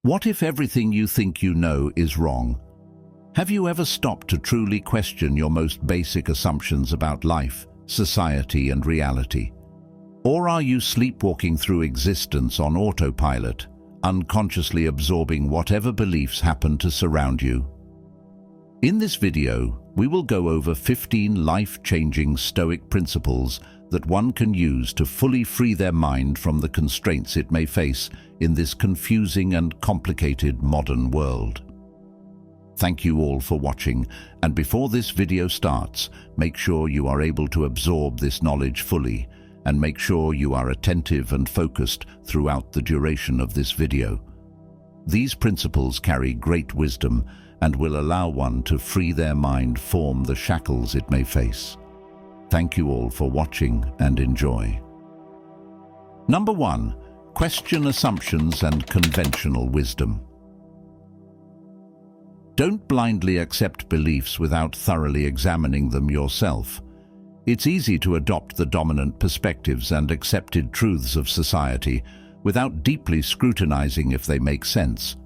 What if everything you think you know is wrong? Have you ever stopped to truly question your most basic assumptions about life, society, and reality? Or are you sleepwalking through existence on autopilot, unconsciously absorbing whatever beliefs happen to surround you? In this video, we will go over 15 life-changing Stoic principles that one can use to fully free their mind from the constraints it may face in this confusing and complicated modern world. Thank you all for watching, and before this video starts, make sure you are able to absorb this knowledge fully, and make sure you are attentive and focused throughout the duration of this video. These principles carry great wisdom and will allow one to free their mind from the shackles it may face. Thank you all for watching and enjoy. Number 1. Question assumptions and conventional wisdom. Don't blindly accept beliefs without thoroughly examining them yourself. It's easy to adopt the dominant perspectives and accepted truths of society without deeply scrutinizing if they make sense.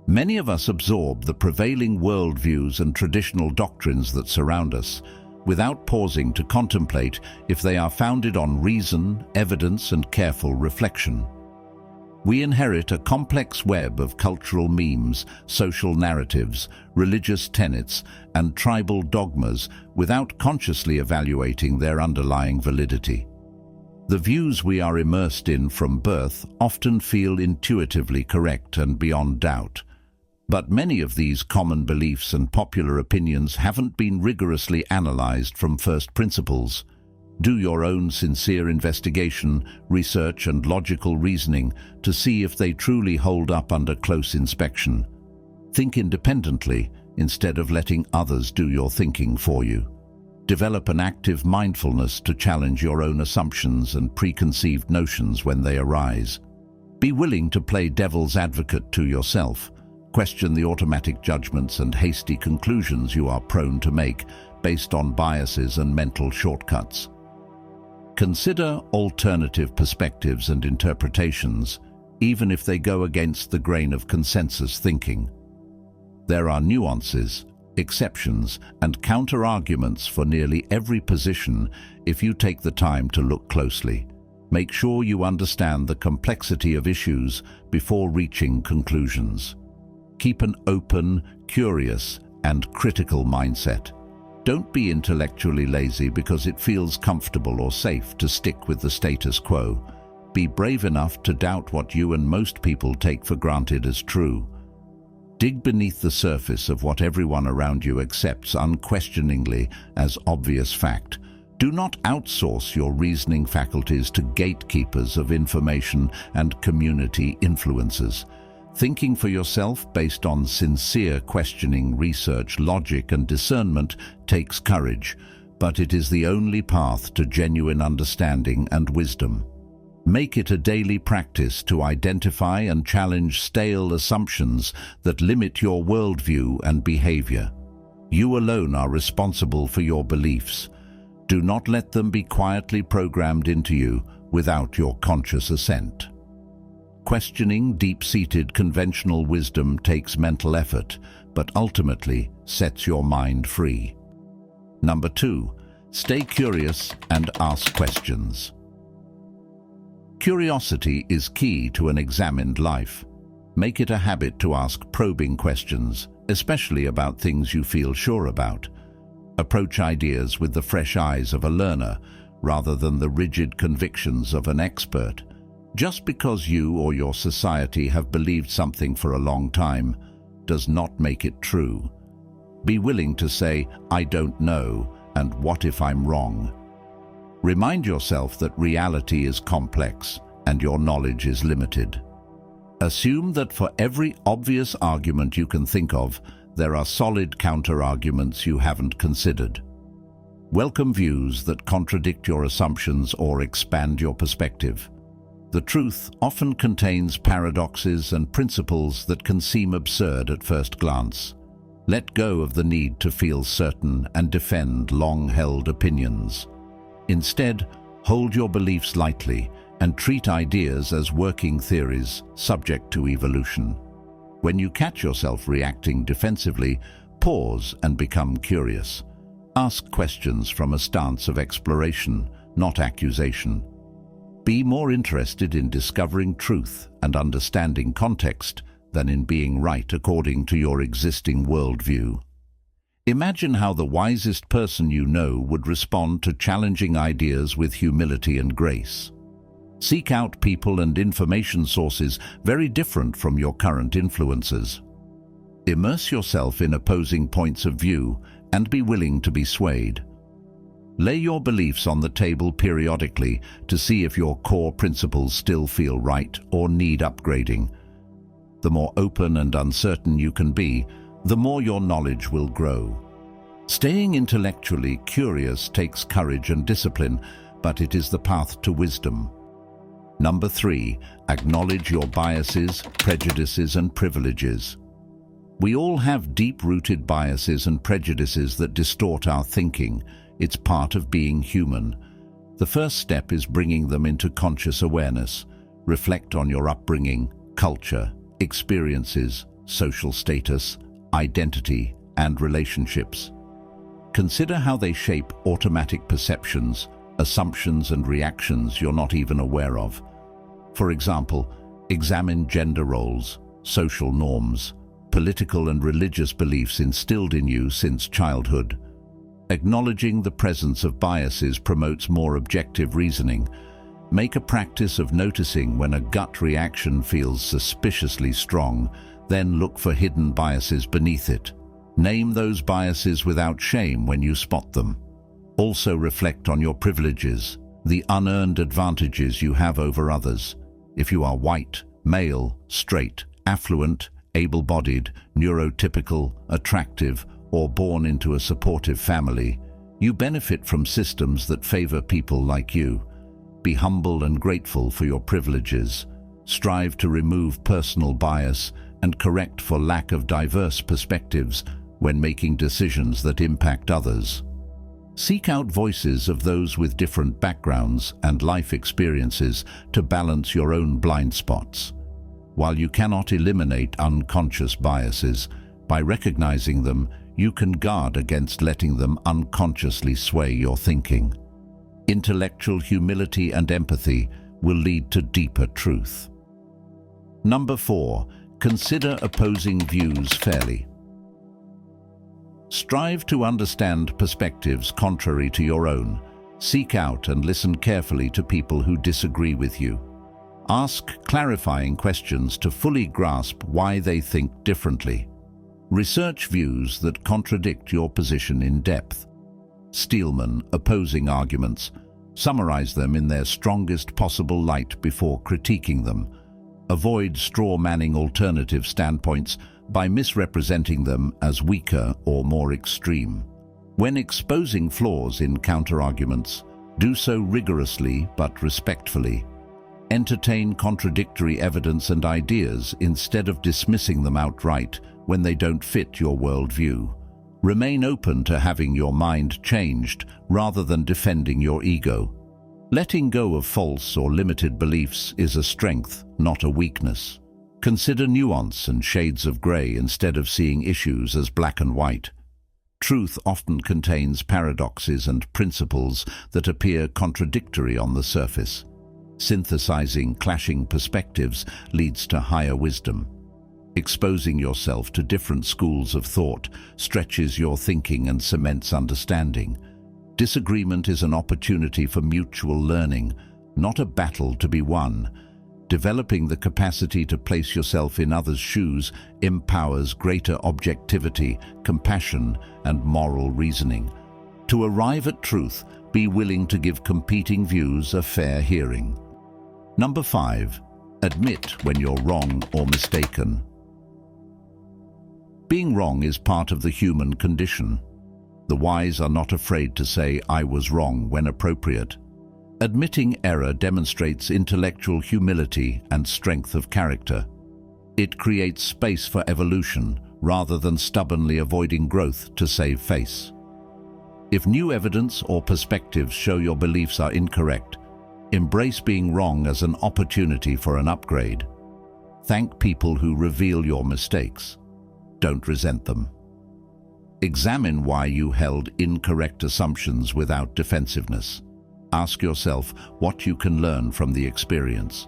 Many of us absorb the prevailing worldviews and traditional doctrines that surround us, without pausing to contemplate if they are founded on reason, evidence, and careful reflection. We inherit a complex web of cultural memes, social narratives, religious tenets, and tribal dogmas without consciously evaluating their underlying validity. The views we are immersed in from birth often feel intuitively correct and beyond doubt. But many of these common beliefs and popular opinions haven't been rigorously analyzed from first principles. Do your own sincere investigation, research, and logical reasoning to see if they truly hold up under close inspection. Think independently instead of letting others do your thinking for you. Develop an active mindfulness to challenge your own assumptions and preconceived notions when they arise. Be willing to play devil's advocate to yourself. Question the automatic judgments and hasty conclusions you are prone to make based on biases and mental shortcuts. Consider alternative perspectives and interpretations, even if they go against the grain of consensus thinking. There are nuances, exceptions, and counter-arguments for nearly every position if you take the time to look closely. Make sure you understand the complexity of issues before reaching conclusions. Keep an open, curious, and critical mindset. Don't be intellectually lazy because it feels comfortable or safe to stick with the status quo. Be brave enough to doubt what you and most people take for granted as true. Dig beneath the surface of what everyone around you accepts unquestioningly as obvious fact. Do not outsource your reasoning faculties to gatekeepers of information and community influences. Thinking for yourself based on sincere questioning, research, logic, and discernment takes courage, but it is the only path to genuine understanding and wisdom. Make it a daily practice to identify and challenge stale assumptions that limit your worldview and behavior. You alone are responsible for your beliefs. Do not let them be quietly programmed into you without your conscious assent. Questioning deep-seated conventional wisdom takes mental effort, but ultimately sets your mind free. Number 2. Stay curious and ask questions. Curiosity is key to an examined life. Make it a habit to ask probing questions, especially about things you feel sure about. Approach ideas with the fresh eyes of a learner, rather than the rigid convictions of an expert. Just because you or your society have believed something for a long time does not make it true. Be willing to say, "I don't know," and "what if I'm wrong?" Remind yourself that reality is complex and your knowledge is limited. Assume that for every obvious argument you can think of, there are solid counter-arguments you haven't considered. Welcome views that contradict your assumptions or expand your perspective. The truth often contains paradoxes and principles that can seem absurd at first glance. Let go of the need to feel certain and defend long-held opinions. Instead, hold your beliefs lightly and treat ideas as working theories subject to evolution. When you catch yourself reacting defensively, pause and become curious. Ask questions from a stance of exploration, not accusation. Be more interested in discovering truth and understanding context than in being right according to your existing worldview. Imagine how the wisest person you know would respond to challenging ideas with humility and grace. Seek out people and information sources very different from your current influences. Immerse yourself in opposing points of view and be willing to be swayed. Lay your beliefs on the table periodically to see if your core principles still feel right or need upgrading. The more open and uncertain you can be, the more your knowledge will grow. Staying intellectually curious takes courage and discipline, but it is the path to wisdom. Number 3, acknowledge your biases, prejudices, and privileges. We all have deep-rooted biases and prejudices that distort our thinking. It's part of being human. The first step is bringing them into conscious awareness. Reflect on your upbringing, culture, experiences, social status, identity, and relationships. Consider how they shape automatic perceptions, assumptions, and reactions you're not even aware of. For example, examine gender roles, social norms, political and religious beliefs instilled in you since childhood. Acknowledging the presence of biases promotes more objective reasoning. Make a practice of noticing when a gut reaction feels suspiciously strong, then look for hidden biases beneath it. Name those biases without shame when you spot them. Also reflect on your privileges, the unearned advantages you have over others. If you are white, male, straight, affluent, able-bodied, neurotypical, attractive, or born into a supportive family, you benefit from systems that favor people like you. Be humble and grateful for your privileges. Strive to remove personal bias and correct for lack of diverse perspectives when making decisions that impact others. Seek out voices of those with different backgrounds and life experiences to balance your own blind spots. While you cannot eliminate unconscious biases, by recognizing them, you can guard against letting them unconsciously sway your thinking. Intellectual humility and empathy will lead to deeper truth. Number 4, consider opposing views fairly. Strive to understand perspectives contrary to your own. Seek out and listen carefully to people who disagree with you. Ask clarifying questions to fully grasp why they think differently. Research views that contradict your position in depth. Steelman opposing arguments. Summarize them in their strongest possible light before critiquing them. Avoid straw-manning alternative standpoints by misrepresenting them as weaker or more extreme. When exposing flaws in counterarguments, do so rigorously but respectfully. Entertain contradictory evidence and ideas instead of dismissing them outright when they don't fit your worldview. Remain open to having your mind changed rather than defending your ego. Letting go of false or limited beliefs is a strength, not a weakness. Consider nuance and shades of gray instead of seeing issues as black and white. Truth often contains paradoxes and principles that appear contradictory on the surface. Synthesizing clashing perspectives leads to higher wisdom. Exposing yourself to different schools of thought stretches your thinking and cements understanding. Disagreement is an opportunity for mutual learning, not a battle to be won. Developing the capacity to place yourself in others' shoes empowers greater objectivity, compassion, and moral reasoning. To arrive at truth, be willing to give competing views a fair hearing. Number 5, admit when you're wrong or mistaken. Being wrong is part of the human condition. The wise are not afraid to say, "I was wrong," when appropriate. Admitting error demonstrates intellectual humility and strength of character. It creates space for evolution rather than stubbornly avoiding growth to save face. If new evidence or perspectives show your beliefs are incorrect, embrace being wrong as an opportunity for an upgrade. Thank people who reveal your mistakes. Don't resent them. Examine why you held incorrect assumptions without defensiveness. Ask yourself what you can learn from the experience.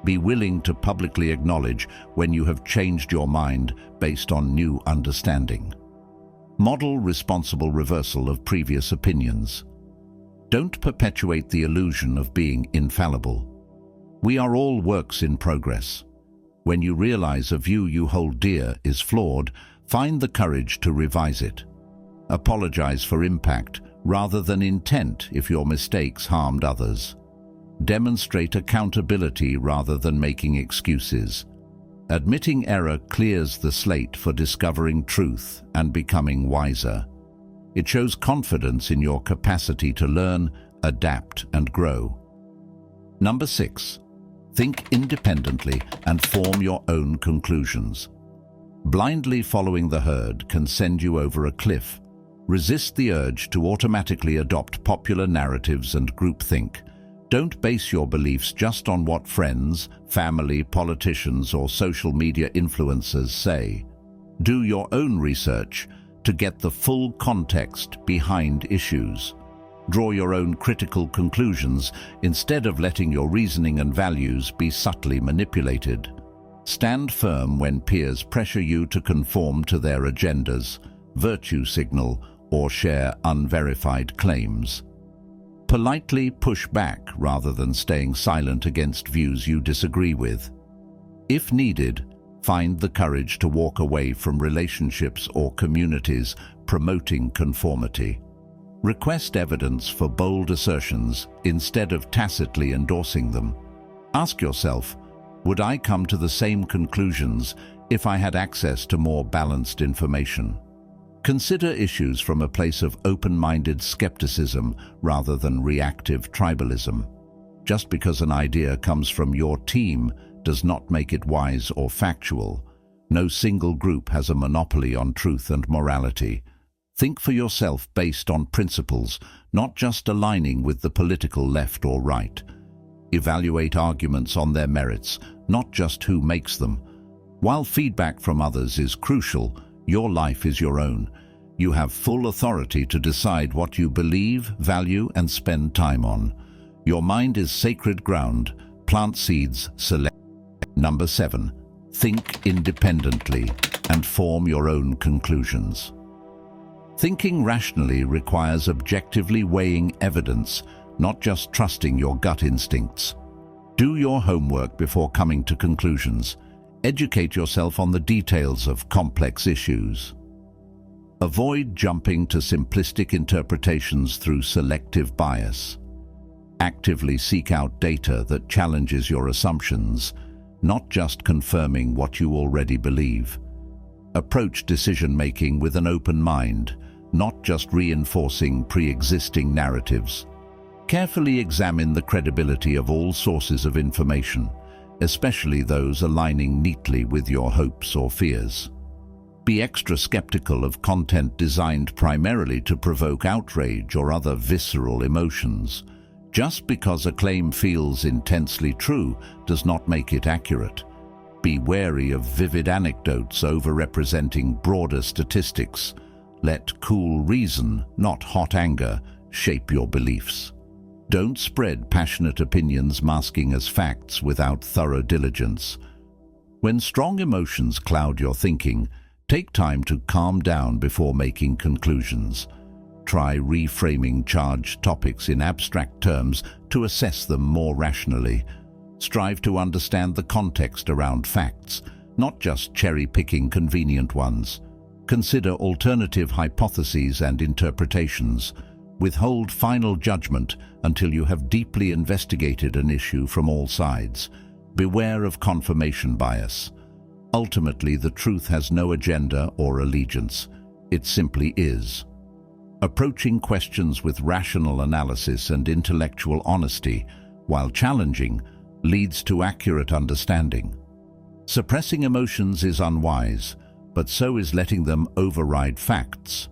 Be willing to publicly acknowledge when you have changed your mind based on new understanding. Model responsible reversal of previous opinions. Don't perpetuate the illusion of being infallible. We are all works in progress. When you realize a view you hold dear is flawed, find the courage to revise it. Apologize for impact rather than intent if your mistakes harmed others. Demonstrate accountability rather than making excuses. Admitting error clears the slate for discovering truth and becoming wiser. It shows confidence in your capacity to learn, adapt, and grow. Number 6. Think independently and form your own conclusions. Blindly following the herd can send you over a cliff. Resist the urge to automatically adopt popular narratives and groupthink. Don't base your beliefs just on what friends, family, politicians, or social media influencers say. Do your own research to get the full context behind issues. Draw your own critical conclusions instead of letting your reasoning and values be subtly manipulated. Stand firm when peers pressure you to conform to their agendas, virtue signal, or share unverified claims. Politely push back rather than staying silent against views you disagree with. If needed, find the courage to walk away from relationships or communities promoting conformity. Request evidence for bold assertions instead of tacitly endorsing them. Ask yourself, would I come to the same conclusions if I had access to more balanced information? Consider issues from a place of open-minded skepticism rather than reactive tribalism. Just because an idea comes from your team does not make it wise or factual. No single group has a monopoly on truth and morality. Think for yourself based on principles, not just aligning with the political left or right. Evaluate arguments on their merits, not just who makes them. While feedback from others is crucial, your life is your own. You have full authority to decide what you believe, value, and spend time on. Your mind is sacred ground. Plant seeds, select. Number 7. Think independently and form your own conclusions. Thinking rationally requires objectively weighing evidence, not just trusting your gut instincts. Do your homework before coming to conclusions. Educate yourself on the details of complex issues. Avoid jumping to simplistic interpretations through selective bias. Actively seek out data that challenges your assumptions, not just confirming what you already believe. Approach decision-making with an open mind, not just reinforcing pre-existing narratives. Carefully examine the credibility of all sources of information, especially those aligning neatly with your hopes or fears. Be extra skeptical of content designed primarily to provoke outrage or other visceral emotions. Just because a claim feels intensely true does not make it accurate. Be wary of vivid anecdotes overrepresenting broader statistics. Let cool reason, not hot anger, shape your beliefs. Don't spread passionate opinions masking as facts without thorough diligence. When strong emotions cloud your thinking, take time to calm down before making conclusions. Try reframing charged topics in abstract terms to assess them more rationally. Strive to understand the context around facts, not just cherry-picking convenient ones. Consider alternative hypotheses and interpretations. Withhold final judgment until you have deeply investigated an issue from all sides. Beware of confirmation bias. Ultimately, the truth has no agenda or allegiance. It simply is. Approaching questions with rational analysis and intellectual honesty, while challenging, leads to accurate understanding. Suppressing emotions is unwise, but so is letting them override facts.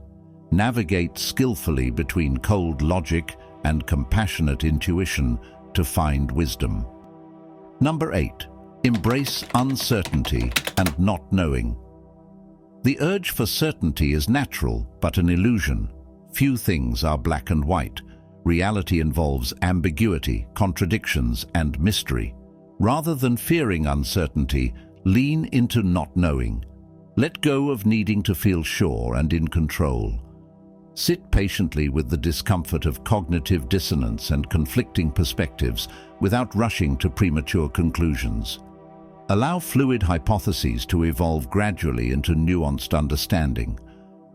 Navigate skillfully between cold logic and compassionate intuition to find wisdom. Number 8. Embrace uncertainty and not knowing. The urge for certainty is natural, but an illusion. Few things are black and white. Reality involves ambiguity, contradictions, and mystery. Rather than fearing uncertainty, lean into not knowing. Let go of needing to feel sure and in control. Sit patiently with the discomfort of cognitive dissonance and conflicting perspectives without rushing to premature conclusions. Allow fluid hypotheses to evolve gradually into nuanced understanding.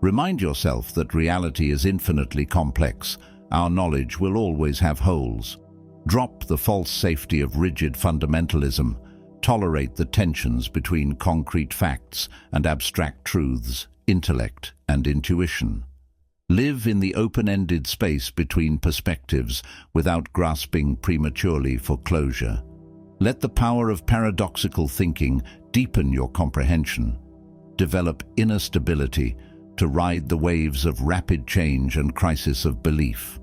Remind yourself that reality is infinitely complex. Our knowledge will always have holes. Drop the false safety of rigid fundamentalism. Tolerate the tensions between concrete facts and abstract truths, intellect and intuition. Live in the open-ended space between perspectives without grasping prematurely for closure. Let the power of paradoxical thinking deepen your comprehension. Develop inner stability to ride the waves of rapid change and crisis of belief.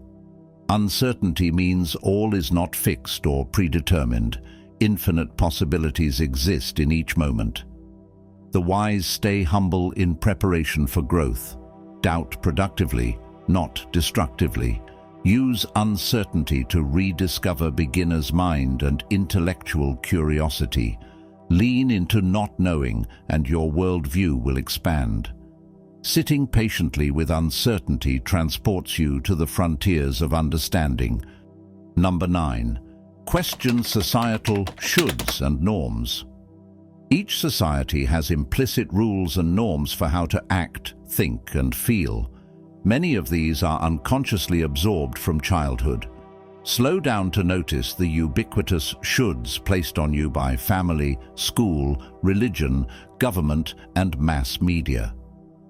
Uncertainty means all is not fixed or predetermined. Infinite possibilities exist in each moment. The wise stay humble in preparation for growth. Doubt productively, not destructively. Use uncertainty to rediscover beginner's mind and intellectual curiosity. Lean into not knowing, and your worldview will expand. Sitting patiently with uncertainty transports you to the frontiers of understanding. Number 9. Question societal shoulds and norms. Each society has implicit rules and norms for how to act, think, and feel. Many of these are unconsciously absorbed from childhood. Slow down to notice the ubiquitous shoulds placed on you by family, school, religion, government, and mass media.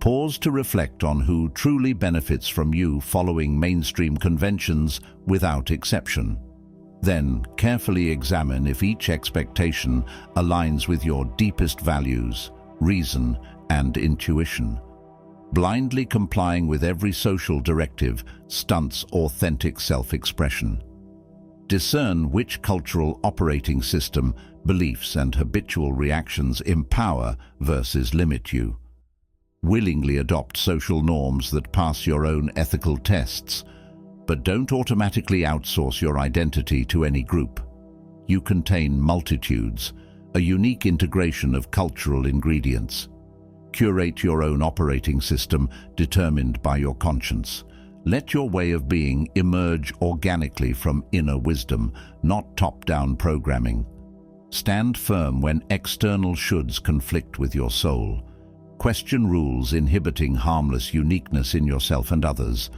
Pause to reflect on who truly benefits from you following mainstream conventions without exception. Then, carefully examine if each expectation aligns with your deepest values, reason, and intuition. Blindly complying with every social directive stunts authentic self-expression. Discern which cultural operating system, beliefs, and habitual reactions empower versus limit you. Willingly adopt social norms that pass your own ethical tests, but don't automatically outsource your identity to any group. You contain multitudes, a unique integration of cultural ingredients. Curate your own operating system determined by your conscience. Let your way of being emerge organically from inner wisdom, not top-down programming. Stand firm when external shoulds conflict with your soul. Question rules inhibiting harmless uniqueness in yourself and others.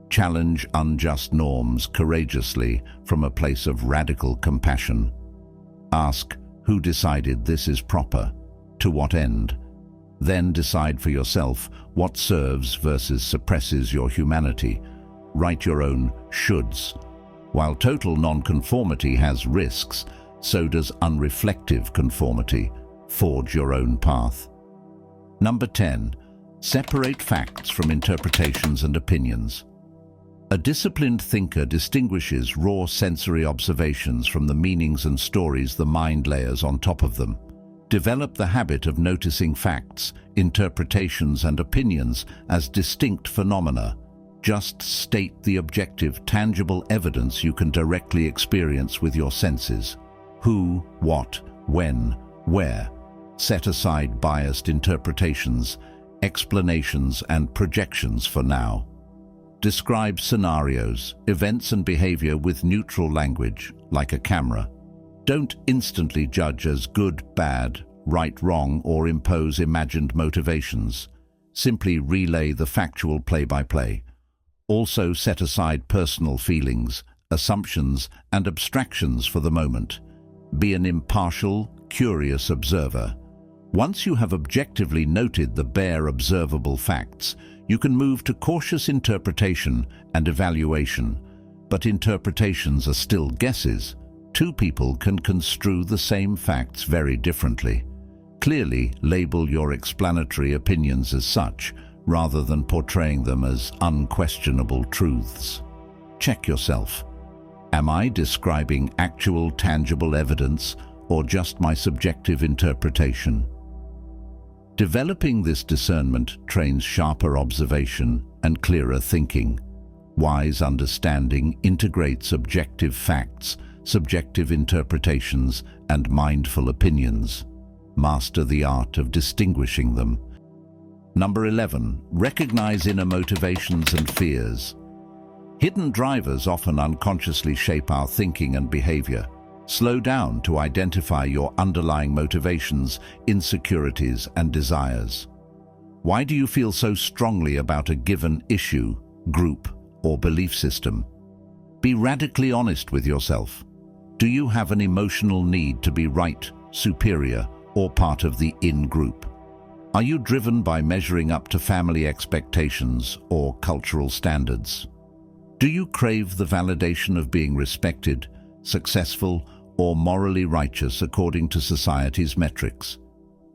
Challenge unjust norms courageously from a place of radical compassion. Ask, who decided this is proper? To what end? Then decide for yourself what serves versus suppresses your humanity. Write your own shoulds. While total nonconformity has risks, so does unreflective conformity. Forge your own path. Number 10. Separate facts from interpretations and opinions. A disciplined thinker distinguishes raw sensory observations from the meanings and stories the mind layers on top of them. Develop the habit of noticing facts, interpretations, and opinions as distinct phenomena. Just state the objective, tangible evidence you can directly experience with your senses. Who, what, when, where. Set aside biased interpretations, explanations, and projections for now. Describe scenarios, events, and behavior with neutral language, like a camera. Don't instantly judge as good, bad, right, wrong, or impose imagined motivations. Simply relay the factual play-by-play. Also set aside personal feelings, assumptions, and abstractions for the moment. Be an impartial, curious observer. Once you have objectively noted the bare observable facts, you can move to cautious interpretation and evaluation. But interpretations are still guesses. Two people can construe the same facts very differently. Clearly label your explanatory opinions as such, rather than portraying them as unquestionable truths. Check yourself. Am I describing actual tangible evidence, or just my subjective interpretation? Developing this discernment trains sharper observation and clearer thinking. Wise understanding integrates objective facts, subjective interpretations, and mindful opinions. Master the art of distinguishing them. Number 11. Recognize inner motivations and fears. Hidden drivers often unconsciously shape our thinking and behavior. Slow down to identify your underlying motivations, insecurities, and desires. Why do you feel so strongly about a given issue, group, or belief system? Be radically honest with yourself. Do you have an emotional need to be right, superior, or part of the in-group? Are you driven by measuring up to family expectations or cultural standards? Do you crave the validation of being respected, successful, or morally righteous according to society's metrics?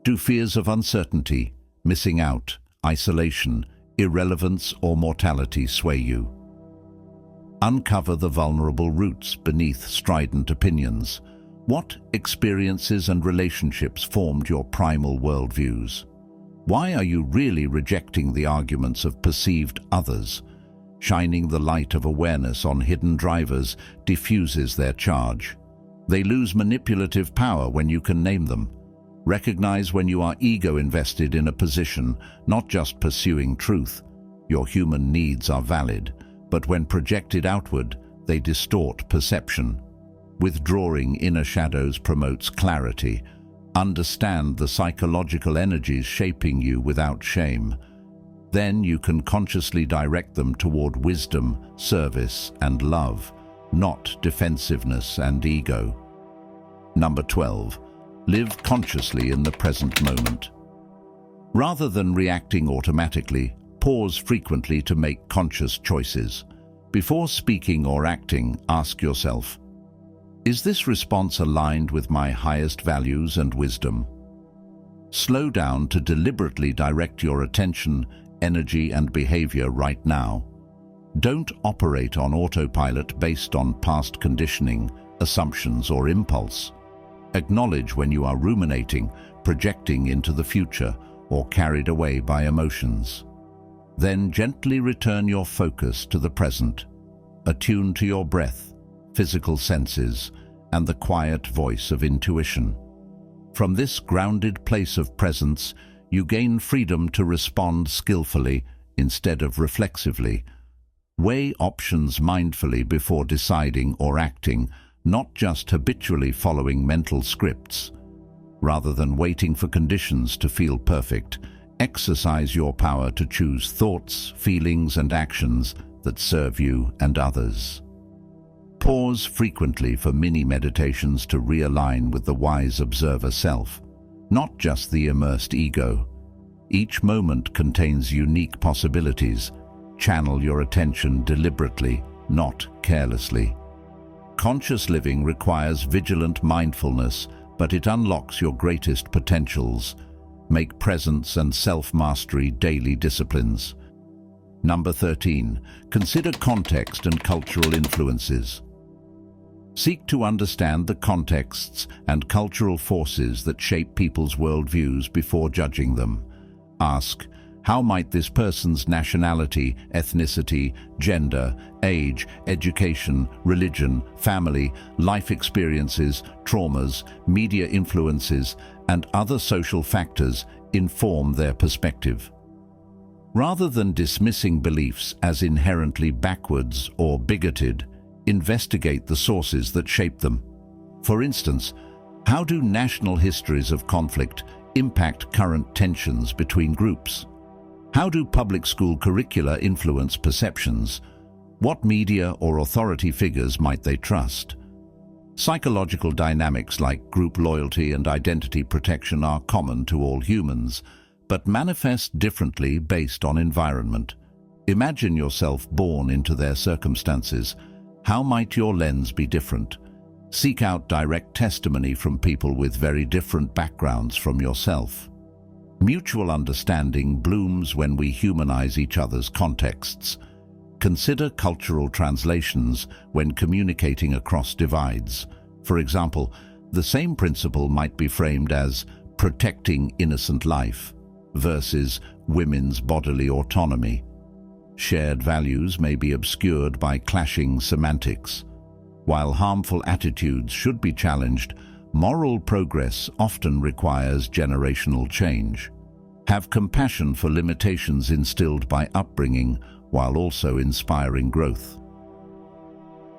Do fears of uncertainty, missing out, isolation, irrelevance, or mortality sway you? Uncover the vulnerable roots beneath strident opinions. What experiences and relationships formed your primal worldviews? Why are you really rejecting the arguments of perceived others? Shining the light of awareness on hidden drivers diffuses their charge. They lose manipulative power when you can name them. Recognize when you are ego-invested in a position, not just pursuing truth. Your human needs are valid, but when projected outward, they distort perception. Withdrawing inner shadows promotes clarity. Understand the psychological energies shaping you without shame. Then you can consciously direct them toward wisdom, service, and love, not defensiveness and ego. Number 12. Live consciously in the present moment. Rather than reacting automatically, pause frequently to make conscious choices. Before speaking or acting, ask yourself, is this response aligned with my highest values and wisdom? Slow down to deliberately direct your attention, energy, and behavior right now. Don't operate on autopilot based on past conditioning, assumptions, or impulse. Acknowledge when you are ruminating, projecting into the future, or carried away by emotions. Then gently return your focus to the present, attune to your breath, physical senses, and the quiet voice of intuition. From this grounded place of presence, you gain freedom to respond skillfully instead of reflexively. Weigh options mindfully before deciding or acting, not just habitually following mental scripts. Rather than waiting for conditions to feel perfect, exercise your power to choose thoughts, feelings, and actions that serve you and others. Pause frequently for mini-meditations to realign with the wise observer self, not just the immersed ego. Each moment contains unique possibilities. Channel your attention deliberately, not carelessly. Conscious living requires vigilant mindfulness, but it unlocks your greatest potentials. Make presence and self-mastery daily disciplines. Number 13. Consider context and cultural influences. Seek to understand the contexts and cultural forces that shape people's worldviews before judging them. Ask, how might this person's nationality, ethnicity, gender, age, education, religion, family, life experiences, traumas, media influences, and other social factors inform their perspective? Rather than dismissing beliefs as inherently backwards or bigoted, investigate the sources that shape them. For instance, how do national histories of conflict impact current tensions between groups? How do public school curricula influence perceptions? What media or authority figures might they trust? Psychological dynamics like group loyalty and identity protection are common to all humans, but manifest differently based on environment. Imagine yourself born into their circumstances. How might your lens be different? Seek out direct testimony from people with very different backgrounds from yourself. Mutual understanding blooms when we humanize each other's contexts. Consider cultural translations when communicating across divides. For example, The same principle might be framed as protecting innocent life versus women's bodily autonomy. Shared values may be obscured by clashing semantics. While harmful attitudes should be challenged, moral progress often requires generational change. Have compassion for limitations instilled by upbringing while also inspiring growth.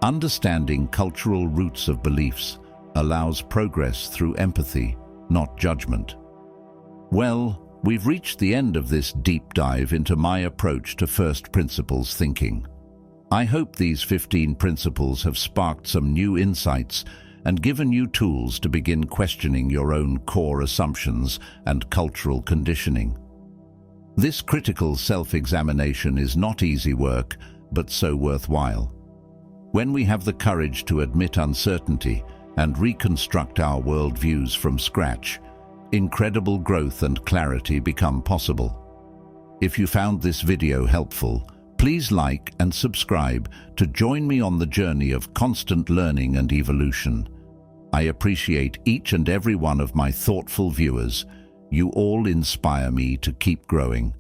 Understanding cultural roots of beliefs allows progress through empathy, not judgment. Well, we've reached the end of this deep dive into my approach to first principles thinking. I hope these 15 principles have sparked some new insights and given you tools to begin questioning your own core assumptions and cultural conditioning. This critical self-examination is not easy work, but so worthwhile. When we have the courage to admit uncertainty and reconstruct our worldviews from scratch, incredible growth and clarity become possible. If you found this video helpful, please like and subscribe to join me on the journey of constant learning and evolution. I appreciate each and every one of my thoughtful viewers. You all inspire me to keep growing.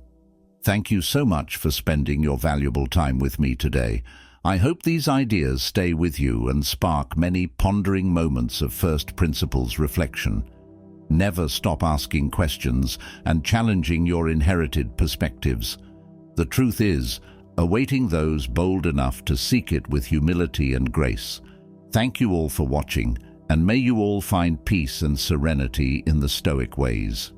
Thank you so much for spending your valuable time with me today. I hope these ideas stay with you and spark many pondering moments of first principles reflection. Never stop asking questions and challenging your inherited perspectives. The truth is, awaiting those bold enough to seek it with humility and grace. Thank you all for watching, and may you all find peace and serenity in the Stoic ways.